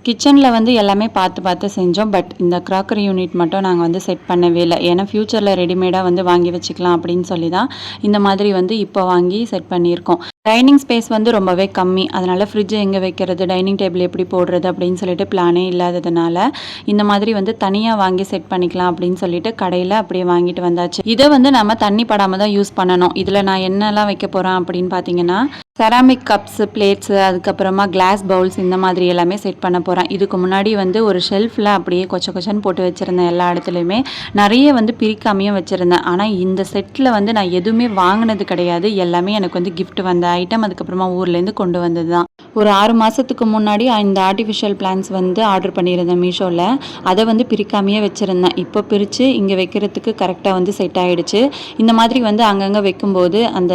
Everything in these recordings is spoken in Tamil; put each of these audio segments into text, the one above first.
கிச்சனில் வந்து எல்லாமே பார்த்து பார்த்து செஞ்சோம். பட் இந்த க்ராக்கரி யூனிட் மட்டும் நாங்கள் வந்து செட் பண்ணவே இல்லை. ஏன்னா ஃப்யூச்சரில் ரெடிமேடாக வந்து வாங்கி வச்சுக்கலாம் அப்படின்னு சொல்லி தான் இந்த மாதிரி வந்து இப்போ வாங்கி செட் பண்ணியிருக்கோம். டைனிங் ஸ்பேஸ் வந்து ரொம்பவே கம்மி. அதனால் ஃப்ரிட்ஜ் எங்கே வைக்கிறது, டைனிங் டேபிள் எப்படி போடுறது அப்படின்னு சொல்லிட்டு பிளானே இல்லாததுனால இந்த மாதிரி வந்து தனியாக வாங்கி செட் பண்ணிக்கலாம் அப்படின்னு சொல்லிட்டு கடையில் அப்படியே வாங்கிட்டு வந்தாச்சு. இதை வந்து நம்ம தண்ணி படாமல் தான் யூஸ் பண்ணணும். இதில் நான் என்னெல்லாம் வைக்க போகிறேன் அப்படின்னு பார்த்தீங்கன்னா, செராமிக் கப்ஸு, பிளேட்ஸு, அதுக்கப்புறமா கிளாஸ் பவுல்ஸ் இந்த மாதிரி எல்லாமே செட் பண்ண போகிறேன். இதுக்கு முன்னாடி வந்து ஒரு ஷெல்ஃபில் அப்படியே கொச்ச கொச்சன்னு போட்டு வச்சுருந்தேன். எல்லா இடத்துலையுமே நிறைய வந்து பிரிக்காமையும் வச்சுருந்தேன். ஆனால் இந்த செட்டில் வந்து நான் எதுவுமே வாங்கினது கிடையாது. எல்லாமே எனக்கு வந்து கிஃப்ட் வந்த ஐட்டம், அதுக்கப்புறமா ஊர்லேருந்து கொண்டு வந்தது தான். ஒரு 6 மாதத்துக்கு முன்னாடி இந்த ஆர்டிஃபிஷியல் பிளான்ஸ் வந்து ஆர்டர் பண்ணியிருந்தேன் மீஷோவில். அதை வந்து பிரிக்காமையே வச்சுருந்தேன். இப்போ பிரித்து இங்கே வைக்கிறதுக்கு கரெக்டாக வந்து செட் ஆகிடுச்சு. இந்த மாதிரி வந்து அங்கங்கே வைக்கும்போது அந்த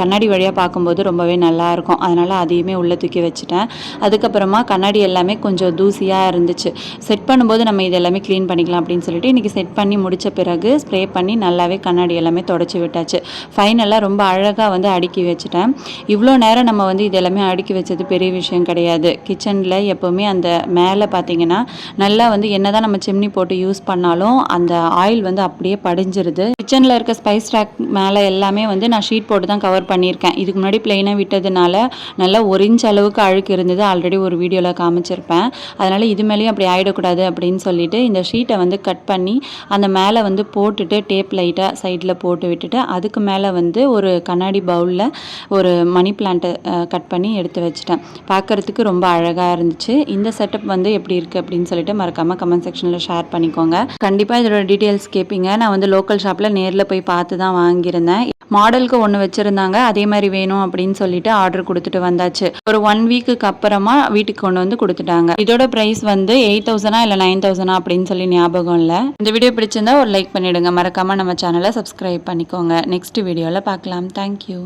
கண்ணாடி வழியாக பார்க்கும்போது ரொம்பவே நல்லாயிருக்கும். அதனால் அதையுமே உள்ளே தூக்கி வச்சுட்டேன். அதுக்கப்புறமா கண்ணாடி எல்லாமே கொஞ்சம் தூசியாக இருந்துச்சு. செட் பண்ணும்போது நம்ம இது எல்லாமே க்ளீன் பண்ணிக்கலாம் அப்படின்னு சொல்லிட்டு இன்றைக்கி செட் பண்ணி முடித்த பிறகு ஸ்ப்ரே பண்ணி நல்லாவே கண்ணாடி எல்லாமே தொடச்சி விட்டாச்சு. ஃபைனலாக ரொம்ப அழகாக வந்து அடுக்கி வச்சுட்டேன். இவ்வளோ நேரம் நம்ம வந்து இது எல்லாமே அடுக்கி வச்சது பெரிய விஷயம் கிடையாது. கிச்சனில் எப்போவுமே அந்த மேலே பார்த்தீங்கன்னா நல்லா வந்து என்னதான் நம்ம சிம்னி போட்டு யூஸ் பண்ணாலும் அந்த ஆயில் வந்து அப்படியே படிஞ்சிருது. கிச்சனில் இருக்க ஸ்பைஸ் ரேக் மேலே எல்லாமே வந்து நான் ஷீட் போட்டு தான் கவர் பண்ணியிருக்கேன். இதுக்கு முன்னாடி பிளெயினாக விட்டதுனால நல்லா 1 இன்ச் அளவுக்கு அழுக்கு இருந்தது. ஆல்ரெடி ஒரு வீடியோவில் காமிச்சிருப்பேன். அதனால் இது மேலேயும் அப்படி ஆகிடக்கூடாது அப்படின்னு சொல்லிட்டு இந்த ஷீட்டை வந்து கட் பண்ணி அந்த மேலே வந்து போட்டுட்டு டேப் லைட்டாக சைடில் போட்டு விட்டுட்டு அதுக்கு மேலே வந்து ஒரு கண்ணாடி பவுலில் ஒரு மணி பிளான்ட்டை கட் பண்ணி எடுத்து வச்சுட்டேன். பார்க்குறதுக்கு ரொம்ப அழகாக இருந்துச்சு. இந்த செட்டப் வந்து எப்படி இருக்குது அப்படின்னு சொல்லிட்டு மறக்காமல் கமெண்ட் செக்ஷனில் ஷேர் பண்ணிக்கோங்க. கண்டிப்பாக இதோட டீட்டெயில்ஸ் கேட்பீங்க. நான் வந்து லோக்கல் ஷாப்பில் நேரில் போய் பார்த்து தான் வாங்கியிருந்தேன். மாடலுக்கு ஒன்று வச்சுருந்தாங்க. அதே மாதிரி வேணும் அப்படின்னு சொல்லிட்டு ஆர்டர் கொடுத்துட்டு வந்தாச்சு. ஒரு 1 வீக்குக்கு அப்புறமா வீட்டுக்கு கொண்டு வந்து கொடுத்துட்டாங்க. இதோட ப்ரைஸ் வந்து 8,000 இல்லை 9,000 அப்படின்னு சொல்லி ஞாபகம் இல்லை. இந்த வீடியோ பிடிச்சிருந்தா ஒரு லைக் பண்ணிவிடுங்க. மறக்காமல் நம்ம சேனலை சப்ஸ்கிரைப் பண்ணிக்கோங்க. நெக்ஸ்ட் வீடியோவில் பார்க்கலாம். தேங்க்யூ.